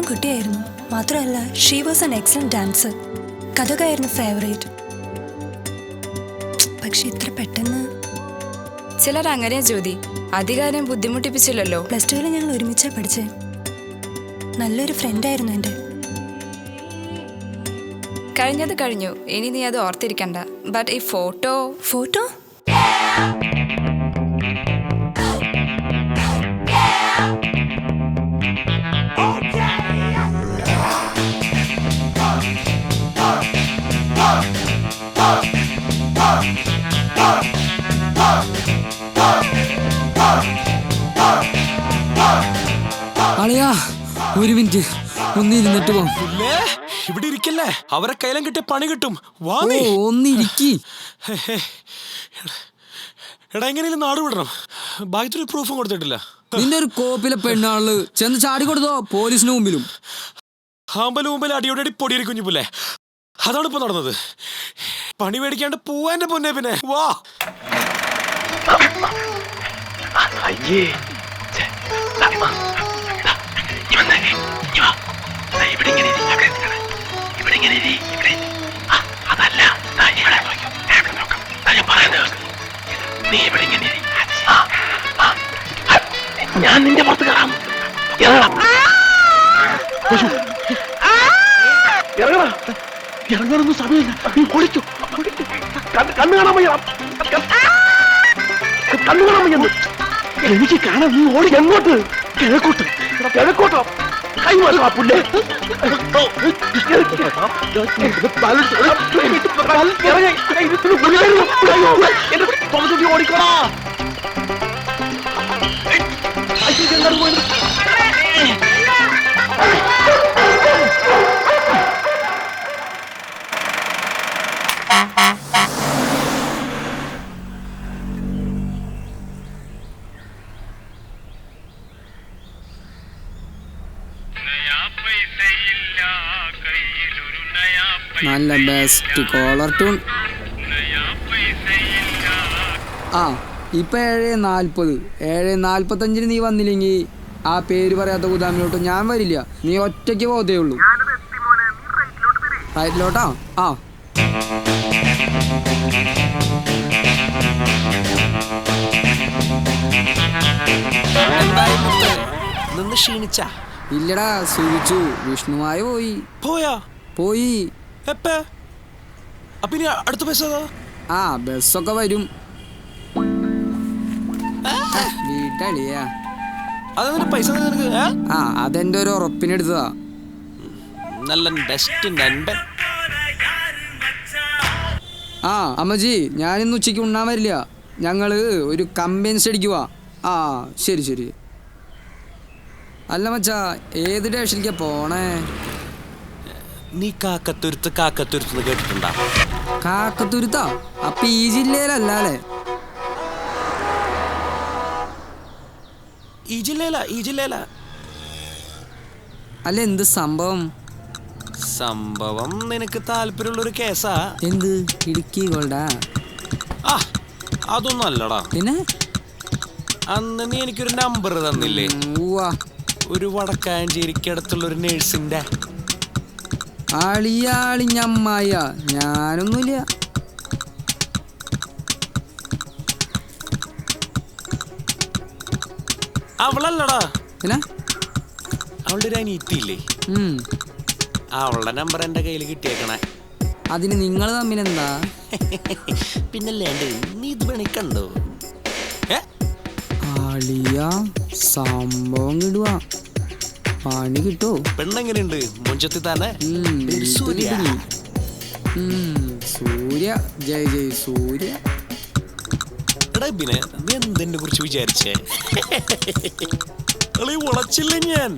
കുട്ടിയായിരുന്നു. മാത്രമല്ല she was an excellent dancer. കഥകായിരുന്നു ഫേവറേറ്റ്. പക്ഷെ ഇത്ര പെട്ടെന്ന്. ചിലർ അങ്ങനെയാ ജ്യോതി, അധികാരം ബുദ്ധിമുട്ടിപ്പിച്ചില്ലല്ലോ. പ്ലസ് ടുവിൽ ഞങ്ങൾ ഒരുമിച്ചാ പഠിച്ചേ. നല്ലൊരു ഫ്രണ്ടായിരുന്നു എൻ്റെ. കഴിഞ്ഞത് കഴിഞ്ഞു, ഇനി നീ അത് ഓർത്തിരിക്കണ്ട. ബട്ട് ഈ ഫോട്ടോ ഫോട്ടോ അളിയാ, ഒരു മിനിറ്റ് ഒന്നിരുന്നിട്ട് പോ. ഇവിടെ ഇരിക്കല്ലേ, അവരെ കയ്യിലും കിട്ടിയ പണി കിട്ടും. ഒന്നിരിക്കി. എടാ, എങ്ങനെയും നാട് വിടണം. ബാക്കിയൊരു പ്രൂഫും കൊടുത്തിട്ടില്ല. നിന്റെ ഒരു കോപ്പിലെ പെണ്ണാള് ചെന്ന് ചാടിക്കൊടുത്തോ പോലീസിന് മുമ്പിലും. ആമ്പല് മുമ്പിൽ അടിയോടടി പൊടിയേരി കുഞ്ഞിപ്പല്ലേ. അതാണ് ഇപ്പൊ നടന്നത്. പണി മേടിക്കാണ്ട് പോവാന്റെ പൊന്നെ. പിന്നെ വാ. ഞാൻ നിന്റെ പുറത്ത് കയറാം. ഇറങ്ങാനൊന്നും സമയമില്ല. നീ ഓടിച്ചു. കണ്ണു കാണാൻ വയ്യ. കണ്ണു കാണാൻ വയ്യ. എനിക്ക് കാണാൻ. നീ ഓടി എങ്ങോട്ട്? കിഴക്കോട്ട്. കിഴക്കോട്ടോ? കൈമാറുക പുല്ലേ. ഓടിക്കോടാ. നല്ല ബെസ്റ്റ് കോളർ ട്യൂൺ. ആ ഇപ്പൊ 7:40. 7:45 നീ വന്നില്ലെങ്കിൽ ആ പേര് പറയാത്ത ഗുദാമിലോട്ട് ഞാൻ വരില്ല. നീ ഒറ്റയ്ക്ക് പോകത്തേ ഉള്ളൂ. റൈറ്റിലോട്ടാ? ആ നിന്ന് ക്ഷീണിച്ച? ഇല്ലടാ, സൂചിച്ചു. വിഷ്ണുവായ പോയി. അടുത്ത ബസ് ആ ബസ്സൊക്കെ വരും. വീട്ടളിയാ. പൈസ ആ അതെന്റെ ഒരു ഉറപ്പിനെടുത്തതാ. നല്ല ബെസ്റ്റ് നൻപൻ. ആ അമ്മജി, ഞാനിന്ന് ഉച്ചയ്ക്ക് ഉണ്ണാൻ വരില്ല. ഞങ്ങള് ഒരു കമ്പൈൻസ് അടിക്കുവാ. ആ ശരി ശരി. അല്ല മച്ചാ, ഏത് സ്റ്റേഷനിലേക്കാ പോണേ? നീ കാക്കത്തുരുത്ത് കേട്ടിട്ടുണ്ടാ? കാക്കത്തുരുത്താ? അപ്പൊ ഈ ജില്ലയിലല്ലേ? ഈ ജില്ലയില. അല്ല, എന്ത് സംഭവം? സംഭവം നിനക്ക് താല്പര്യമുള്ളൊരു കേസാ. എന്ത്? ഇടുക്കി ഗോൾഡാ? ആ അതൊന്നും അല്ലടാ. പിന്നെ അന്ന് നീ എനിക്കൊരു നമ്പർ തന്നില്ലേ? ഒരു വടക്കാഞ്ചേരിക്കടുത്തുള്ള ഒരു നേഴ്സിന്റെ. ആളിയാളിഞ്ഞമ്മായ. ഞാനൊന്നുമില്ല. അവളല്ലടാ. പിന്നെ അവളുടെ ഒരു അനിയത്തിയില്ലേ? അവളുടെ നമ്പർ എന്റെ കയ്യിൽ കിട്ടിയേക്കണേ. അതിന് നിങ്ങൾ തമ്മിലെന്താ? പിന്നല്ലേ, നീ ഇത് പണിക്കണ്ടോ? ആളിയാ, സംഭവം കിടുവാ. പണി കിട്ടോ? പെണ്ണെങ്ങനെയുണ്ട്? മുഞ്ചത്തി തന്നെ. സൂര്യ. ജയ് ജയ് സൂര്യ. എടാ പിന്നെ നീ എന്തിനെ കുറിച്ച് വിചാരിച്ചേ? ഉളച്ചില്ല ഞാൻ.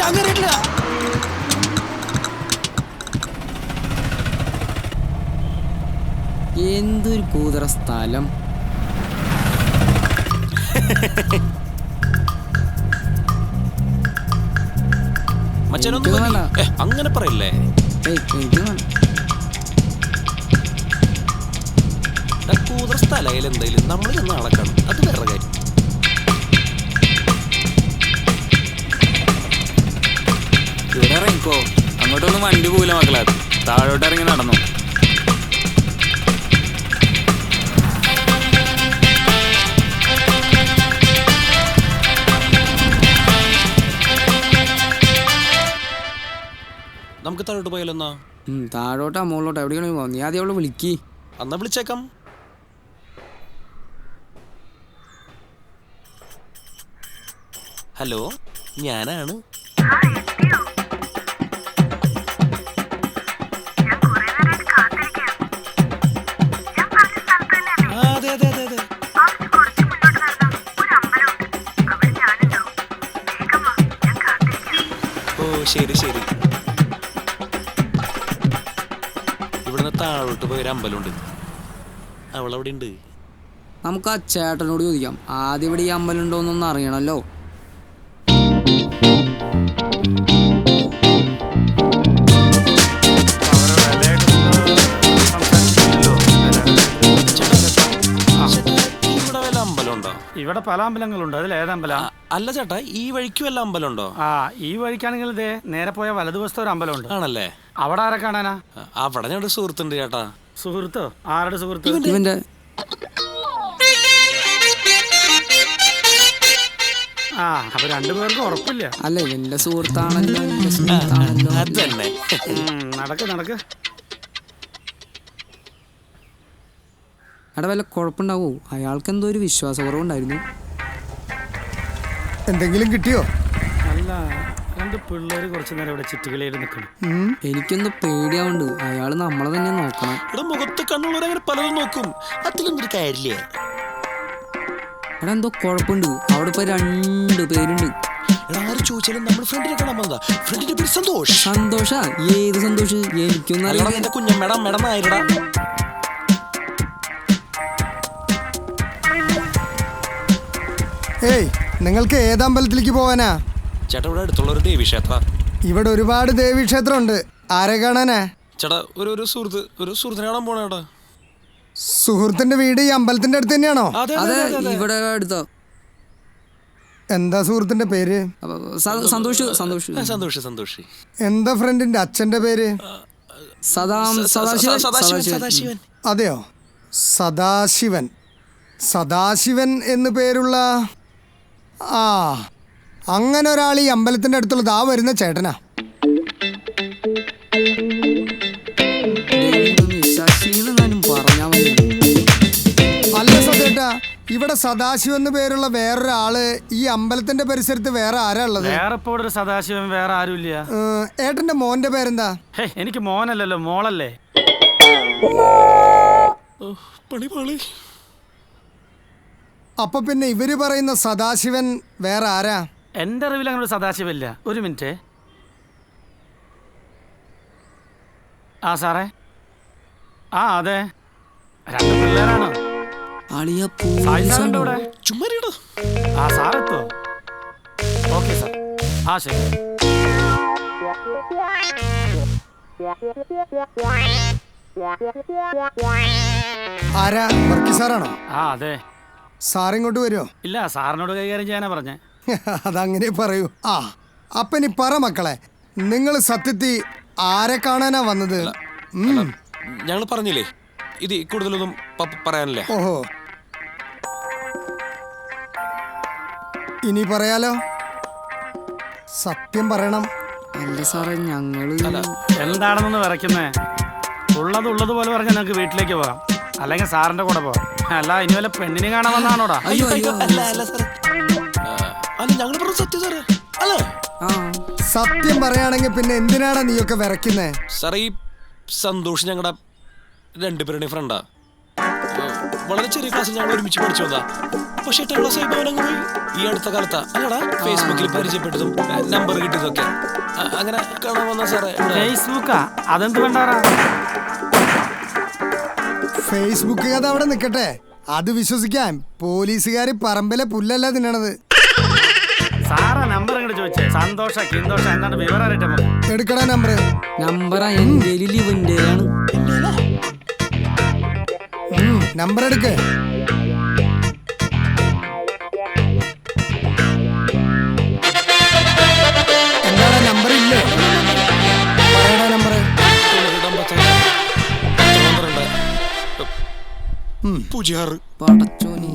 അങ്ങനെ എന്തൊരു കൂതറ സ്ഥലം. അങ്ങനെ പറയില്ലേ. സ്ഥലയിൽ എന്തായാലും നമ്മൾ ചെന്ന് ആളെ കാണും. അത് വേറെ കാര്യം. ഇവിടെ ഇറങ്ങിക്കോ, അങ്ങോട്ടൊന്നും വണ്ടി പോകില്ല മക്കളെ, താഴോട്ട് ഇറങ്ങി നടന്നു. നമുക്ക് താഴോട്ട് പോയാലെന്നാ? താഴോട്ടാ മുകളിലോട്ടാ എവിടെയാണെങ്കിൽ പോകാം. നീ ആദ്യം അവളെ വിളിക്ക്. എന്നാ വിളിച്ചേക്കാം. ഹലോ, ഞാനാണ്. അതെ അതെ അതെ അതെ. ഓ ശരി ശരി. ഇവിടുന്ന് താഴോട്ട് പോയൊരു അമ്പലമുണ്ട്, അവളവിടെ ഉണ്ട്. നമുക്ക് ആ ചേട്ടനോട് ചോദിക്കാം. ആദ്യം ഇവിടെ ഈ അമ്പലം ഉണ്ടോന്നൊന്ന് അറിയണല്ലോ. ഇവിടെ പല അമ്പലങ്ങളുണ്ട്. അതിൽ ഏതമ്പലം? അല്ല ചേട്ടാ, ഈ വഴിക്ക് വല്ല അമ്പലമുണ്ടോ? ഈ വഴിക്കാണെങ്കിൽ ഇതേ നേരെ പോയ വലതുവശത്തെ ഒരു അമ്പലമുണ്ട്. ആണല്ലേ? അവിടെ ആരെ കാണാനാ? അവിടെ ഞങ്ങളുടെ സുഹൃത്തുണ്ട് ചേട്ടാ. സുഹൃത്തോ? ആരുടെ സുഹൃത്ത്? ഇവന്റെ അപ്പൊ രണ്ടുപേർക്കും ഉറപ്പില്ല. അല്ല, ഇവന്റെ സുഹൃത്താണല്ലോ. അത് തന്നെ. നടക്ക് നടക്ക്. എടാ, വല്ല കുഴപ്പമുണ്ടാവോ? അയാൾക്ക് എന്തോ ഒരു വിശ്വാസക്കുറവുണ്ടായിരുന്നു. എന്തെങ്കിലും കിട്ടിയോ? അല്ല, രണ്ട് പിള്ളേര് കുറച്ചു നേരം ഇവിടെ ചിറ്റുകളിയിൽ നിൽക്കണം. എനിക്കൊന്ന് പേടിയാവുണ്ട്. അയാൾ നമ്മളെ തന്നെ നോക്കണം. ഇവിടെ മുഖത്ത് കണ്ണുള്ളവരങ്ങനെ പലതും നോക്കും, അതിലൊന്നൊരു കാര്യമില്ല. എടാ, എന്തോ കുഴപ്പമുണ്ട്. അവിടെ ഇപ്പൊ 2 പേരുണ്ട്. ആര് ചോദിച്ചാലും നമ്മൾ ഫ്രണ്ടിനെ കാണാൻ വന്നതാ. ഫ്രണ്ടിന്റെ പേര് സന്തോഷ്. സന്തോഷ? ഏത് സന്തോഷ്? എനിക്കൊന്നും അറിയാം. എന്റെ കുഞ്ഞമ്മേട മേടം ആയിരടാ. ഏയ്, നിങ്ങൾക്ക് ഏത് അമ്പലത്തിലേക്ക് പോവാനാ? ചേട്ടാ, ഇവിടെ അടുത്തുള്ള ഒരു ദേവീക്ഷേത്ര. ഇവിടെ ഒരുപാട് ദേവീക്ഷേത്രം ഉണ്ട്. ആരെ കാണാനാ? ചേട്ടാ, ഒരു സുഹൃത്തിനെ കാണാൻ പോണേട്ടാ. സുഹൃത്തിന്റെ വീട് ഈ അമ്പലത്തിന്റെ അടുത്ത് തന്നെയാണോ? അതെ, ഇവിടെ അടുത്തോ. എന്താ സുഹൃത്തിന്റെ പേര്? സന്തോഷ്. സന്തോഷ്. സന്തോഷ് സന്തോഷ്. എന്താ ഫ്രണ്ടിന്റെ അച്ഛന്റെ പേര്? സദാശിവൻ. അതെയോ, സദാശിവൻ. സദാശിവൻ എന്ന് പേരുള്ള അങ്ങനെ ഒരാൾ ഈ അമ്പലത്തിന്റെ അടുത്തുള്ളത് ആ വരുന്ന ചേട്ടനാ. അല്ല സദേട്ടാ, ഇവിടെ സദാശിവൻ എന്ന് പേരുള്ള വേറൊരാള് ഈ അമ്പലത്തിന്റെ പരിസരത്ത് വേറെ ആരാ ഉള്ളത്? വേറെ ഇപ്പൊ ഇവിടെ ഒരു സദാശിവൻ വേറെ ആരുമില്ല. ഏട്ടന്റെ മോന്റെ പേരെന്താ? എനിക്ക് മോനല്ലല്ലോ, മോളല്ലേ. അപ്പൊ പിന്നെ ഇവര് പറയുന്ന സദാശിവൻ വേറെ ആരാ? എന്റെ അറിവിൽ അങ്ങനെ ഒരു സദാശിവല്ല. ഒരു മിനിറ്റ്. സാറേ, അതെ, 2 പിള്ളേരാണ്. ഇവിടെ സാറെത്തോ? Okay sir. ശരി. ആരാ? വർക്കി സാറാണോ? അതെ. സാറിങ്ങോട്ട് വരുമോ? ഇല്ല, സാറിനോട് കൈകാര്യം ചെയ്യാനാ പറഞ്ഞേ. അതങ്ങനെ പറയൂ. അപ്പൊ ഇനി പറ മക്കളെ, നിങ്ങൾ സത്യത്തിൽ ആരെ കാണാനാ വന്നത്? ഞങ്ങൾ പറഞ്ഞില്ലേ, ഇത് കൂടുതലൊന്നും പറയാനില്ല. ഓഹോ, ഇനി പറയാലോ? സത്യം പറയണം. അല്ല സാറേ, ഞങ്ങള് എന്താണെന്നൊന്ന് വിറയ്ക്കുന്നേ? ഉള്ളതുപോലെ പറഞ്ഞാൽ ഞങ്ങൾക്ക് വീട്ടിലേക്ക് പോകാം, അല്ലെങ്കിൽ സാറിന്റെ കൂടെ പോകാം. അല്ല, ഇനി വല്ല പെണ്ണിനെ കാണാൻ വന്നാണോടാ? സത്യം പറയാണെങ്കിൽ പിന്നെ എന്തിനാണ് നീയൊക്കെ വിറയ്ക്കുന്നേ? സാറേ, ഈ സന്തോഷ് ഞങ്ങളുടെ 2 പേരുടെയും ഫ്രണ്ടാ. വളരെ ചെറിയ ക്ലാസ്സിൽ ഞങ്ങൾ ഒരുമിച്ച് പഠിച്ചു വന്നാ. പക്ഷെ 8ാം ക്ലാസ് ആയപ്പോൾ പോയി. ഈ അടുത്ത കാലത്താ അല്ലടാ ഫേസ്ബുക്കിൽ പരിചയപ്പെട്ടതും നമ്പർ കിട്ടിയതൊക്കെ. അങ്ങനെ കാണാൻ വന്ന സാറേ. ഫേസ്ബുക്കാ? അതെന്ത് വേണ്ടാറാ? ഫേസ്ബുക്ക് കഥ അവിടെ നിൽക്കട്ടെ, അത് വിശ്വസിക്കാൻ പോലീസുകാര് പറമ്പിലെ പുല്ലല്ല തിന്നണത്. സാറാ നമ്പർ അങ്ങോട്ട് ചോദിച്ചേ. സന്തോഷ കിന്തോഷ എന്താണ് വിവരം അറിയട്ടെ? എടുക്കടാ നമ്പർ. നമ്പർ എടുക്ക്. എന്താടാ നമ്പർ ഇല്ലേ? പറയടാ നമ്പർ. 06. പടച്ചോനി.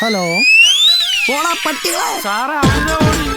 ഹലോ. സാറേ അവിടെ ഓടി.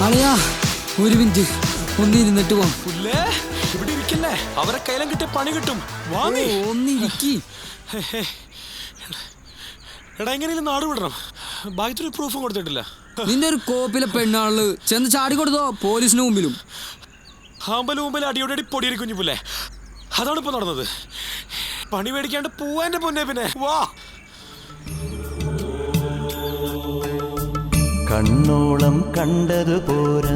അളിയാ ഒരു മിനിറ്റ് ഒന്നിരുന്നിട്ട് പോവാം. പുല്ലേ, ഇവിടെ ഇരിക്കല്ലേ, അവരെ കയ്യിലും കിട്ടിയ പണി കിട്ടും. വാങ്ങി ഒന്നിരിക്കി. എടാ എങ്ങനെയും നാട് വിടണം. ബാക്കിയൊരു പ്രൂഫും കൊടുത്തിട്ടില്ല. നിന്റെ ഒരു കോപ്പിലെ പെണ്ണാള് ചെന്ന് ചാടി കൊടുത്തോ പോലീസിന് മുമ്പിലും. മുമ്പിൽ അടിയോടി പൊടിയൊരു കുഞ്ഞു പുല്ലേ. അതാണ് ഇപ്പൊ നടന്നത്. പണി മേടിക്കാണ്ട് പോവാൻ്റെ പൊന്നെ. പിന്നെ വാ. കണ്ണോളം കണ്ടത് പോരാ,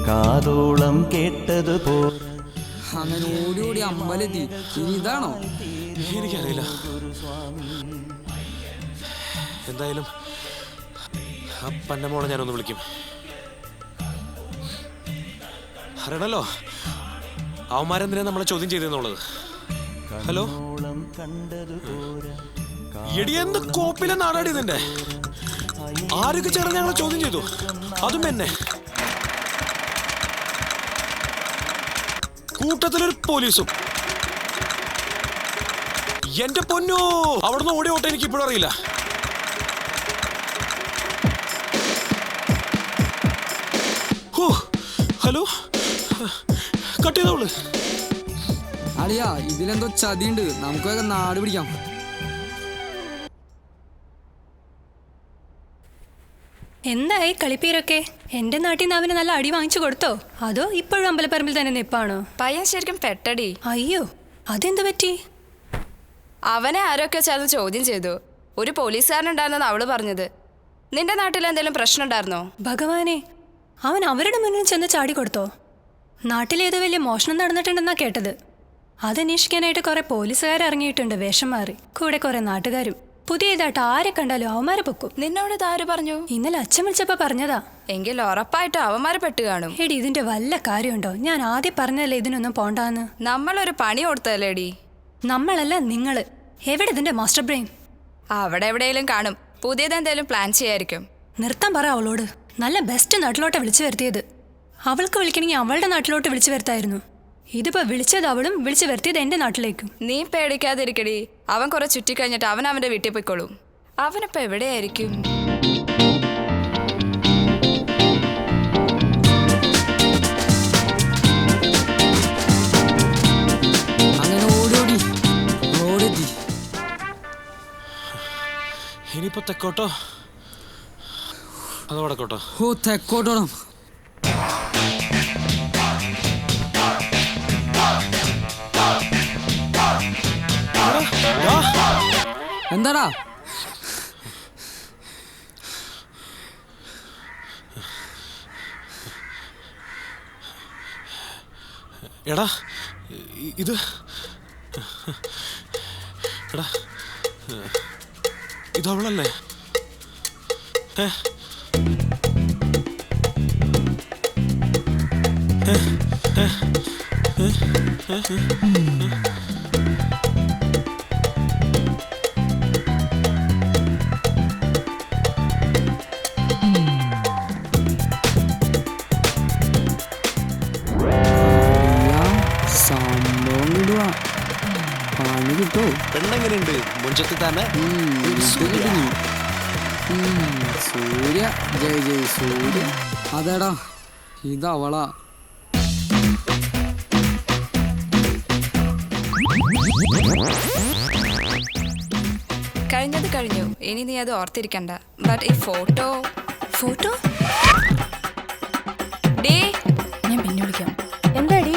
കാതോളം കേട്ടത് പോരാ. അങ്ങനെ ഓടി ഓടി അമ്പലെത്തി. ഇനി ഇതാണോ? എനിക്കറിയില്ല. എന്തായാലും ആ പന്ന മോളെ ഞാനൊന്ന് വിളിക്കും. അറിയണല്ലോ അവന്മാരെന്തിനാ നമ്മളെ ചോദ്യം ചെയ്തെന്നുള്ളത്. ഹലോ, എടി എന്ത് കോപ്പിലെ നാടാടി ഇതിന്റെ. ആരൊക്കെ ചേർന്ന് ഞങ്ങളെ ചോദ്യം ചെയ്തു, അതും എന്നെ. കൂട്ടത്തിലൊരു പോലീസും. എന്റെ പൊന്നോ, അവിടുന്ന് ഓടി ഓട്ടെ എനിക്ക് ഇപ്പോഴും അറിയില്ല. ഹലോ, കട്ട് ചെയ്തോളൂ. അളിയാ ഇതിലെന്തോ ചതിയുണ്ട്, നമുക്കൊക്കെ നാട് പിടിക്കാം. എന്തായി കളിപ്പീരൊക്കെ? എന്റെ നാട്ടിൽ നിന്ന് അവന് നല്ല അടി വാങ്ങിച്ചു കൊടുത്തോ, അതോ ഇപ്പോഴും അമ്പലപ്പറമ്പിൽ തന്നെ നിപ്പാണോ? പയ്യൻ ശരിക്കും പെട്ടടി. അയ്യോ, അതെന്ത് പറ്റി? അവനെ ആരൊക്കെ ചേർന്ന് ചോദ്യം ചെയ്തു. ഒരു പോലീസുകാരനുണ്ടായിരുന്നെന്ന് അവള് പറഞ്ഞത്. നിന്റെ നാട്ടിൽ എന്തെങ്കിലും പ്രശ്നം ഉണ്ടായിരുന്നോ? ഭഗവാനെ, അവൻ അവരുടെ മുന്നിൽ ചെന്ന് ചാടി കൊടുത്തോ? നാട്ടിലേതോ വലിയ മോഷണം നടന്നിട്ടുണ്ടെന്നാ കേട്ടത്. അതന്വേഷിക്കാനായിട്ട് കുറെ പോലീസുകാർ ഇറങ്ങിയിട്ടുണ്ട്, വേഷം മാറി. കൂടെ കുറെ നാട്ടുകാരും. പുതിയതായിട്ട് ആരെ കണ്ടാലും അവന്മാരെ പൊക്കും. നിന്നോട് ഇതാര് പറഞ്ഞു? ഇന്നലെ അച്ഛൻ വിളിച്ചപ്പോ പറഞ്ഞതാ. എങ്കിൽ ഉറപ്പായിട്ട് അവന്മാരെ പെട്ട് കാണും. എടി ഇതിന്റെ വല്ല കാര്യമുണ്ടോ? ഞാൻ ആദ്യം പറഞ്ഞല്ലേ ഇതിനൊന്നും പോണ്ടാന്ന്. നമ്മളൊരു പണി കൊടുത്തല്ലേടി. നമ്മളല്ല നിങ്ങള്. എവിടെ ഇതിന്റെ മാസ്റ്റർ ബ്രെയിൻ? അവിടെ എവിടെയെങ്കിലും കാണും. പുതിയതെന്തേലും പ്ലാൻ ചെയ്യായിരിക്കും. നിർത്താൻ പറ അവളോട്. നല്ല ബെസ്റ്റ് നാട്ടിലോട്ട് വിളിച്ചു വരുത്തിയത്. അവൾക്ക് വിളിക്കണമെങ്കിൽ അവളുടെ നാട്ടിലോട്ട് വിളിച്ചു വരുത്തായിരുന്നു. ഇതിപ്പോ വിളിച്ചത് അവളും വിളിച്ചു വരുത്തിയത് എന്റെ നാട്ടിലേക്കും. നീ പേടിക്കാതിരിക്കടി. അവൻ കുറെ ചുറ്റിക്കഴിഞ്ഞിട്ട് അവൻ അവന്റെ വീട്ടിൽ പോയിക്കോളും. അവനിപ്പോ എവിടെയായിരിക്കും? അങ്ങനെ ഓടി ഓടി റോഡെത്തി. ഇനിയിപ്പോ തെക്കോട്ടോ അത് വടക്കോട്ടോ? ഓ തെക്കോട്ടോണം. എന്താടാ? എടാ ഇത് എടാ ഇത് അവളല്ലേ? സംഭവം ഇടുവാ. കേട്ടോ. പെണ്ണെങ്ങനെയുണ്ട്? മുഞ്ചത്തി തന്നെ സൂര്യ, ജയ് ജയ് സൂര്യ. അതേടാ, ഇതവളാ. കഴിഞ്ഞത് കഴിഞ്ഞു, ഇനി നീ അത് ഓർത്തിരിക്കണ്ട. ബട്ട് ഈ ഫോട്ടോ ഫോട്ടോ ഡേ ഞാൻ പിന്നെ വിളിക്കാം. എന്താടി?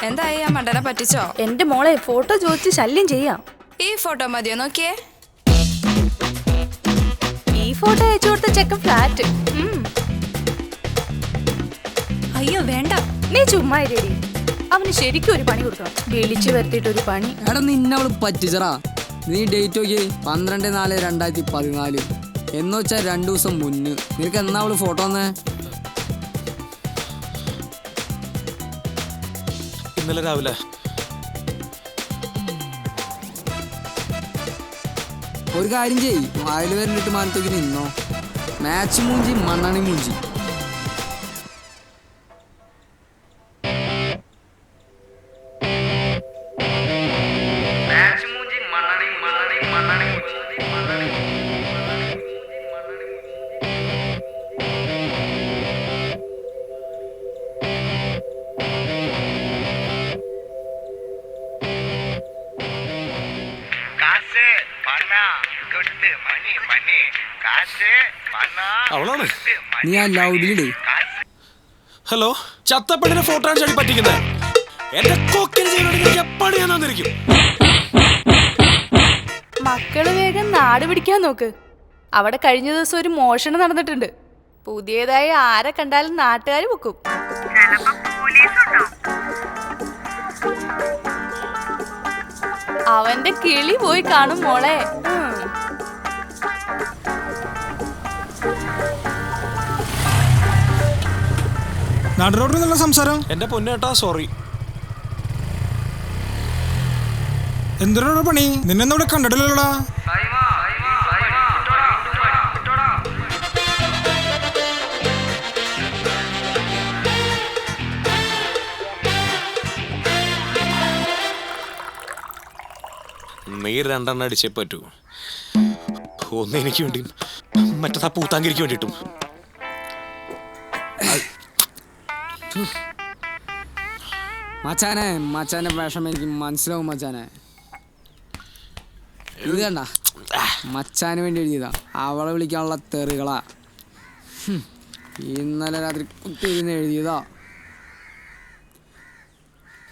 എന്തായി ആ മണ്ടനെ പറ്റിച്ചോ? എന്റെ മോളെ ഫോട്ടോ ചോദിച്ച് ശല്യം ചെയ്യാം. ഈ ഫോട്ടോ മതിയോ? നോക്കിയേ. ഈ ഫോട്ടോ അയച്ചു കൊടുത്ത ചെക്കൻ ഫ്ലാറ്റ്. അയ്യോ വേണ്ട. നീ ചുമ്മാ ഇരടി. അവന് ശരിക്കും ഒരു പണി കൊടുക്കണം. വിളിച്ചു വരുത്തിയിട്ട് ഒരു പണി. എടാ നിന്നെ അവള് പറ്റിച്ചറാ. നീ ഡേറ്റ് നോക്കി 12/4/2014 എന്ന് വെച്ചാൽ 2 ദിവസം മുന്ന്. നിനക്ക് എന്നാ അവള് ഫോട്ടോ വന്നേ? ഇന്നലെ രാവിലെ. ഒരു കാര്യം ചെയ്യ്, വായിൽ വരണ്ടിട്ട് മാനത്തേക്ക് നിന്നോ. മാച്ച് മൂഞ്ചി മണ്ണാണി മൂഞ്ചി. അവളാണ്. നീ ആ ലൗഡിലിടേ. Hello, ചത്തപ്പെണ്ണിനെ photo അടിച്ചാടി പറ്റിക്കുന്നത്. എന്റെ കൊക്കിന് ചെയ്യുന്നുണ്ടെങ്കിൽ എപ്പോഴും ഞാൻ തന്നിരിക്കും. മക്കള് വേഗം നാട് പിടിക്കാൻ നോക്ക്. അവിടെ കഴിഞ്ഞ ദിവസം ഒരു മോഷണം നടന്നിട്ടുണ്ട്. പുതിയതായി ആരെ കണ്ടാലും നാട്ടുകാർ വെക്കും. അവന്റെ കിളി പോയി കാണും മോളെ. നാട്ടിലോട്ട് നല്ല സംസാരം. എന്റെ പൊന്നേട്ടാ സോറി. എന്തിനാണ് പണി? നിന്നെന്നും ഇവിടെ കണ്ടിട്ടില്ലല്ലോടാ. നീ 2 അടിച്ചേ പറ്റൂ. ഒന്ന് എനിക്ക് വേണ്ടിയും മറ്റേതാ പൂത്താങ്കരിക്ക് വേണ്ടിയിട്ടും. മച്ചാനെ വിഷമം എനിക്ക് മനസ്സിലാവും മച്ചാനെ. ഇത് കണ്ട മച്ചാന് വേണ്ടി എഴുതിയതാ. അവളെ വിളിക്കാനുള്ള തെറികളാ. ഇന്നലെ രാത്രി കുത്തിയിരുന്ന് എഴുതിയതാ.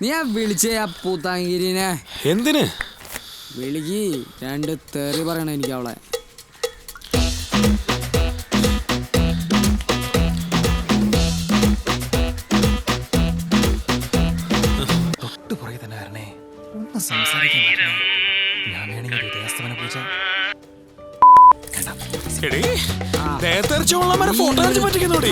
നീ ആ വിളിച്ചേ ആ പൂത്താങ്കിരിനെ. എന്തിന്? വിളിക്ക്, 2 തെറി പറയണം എനിക്ക് അവളെ. ഫോട്ടോ അടിച്ച് പറ്റിക്കുന്നോടി.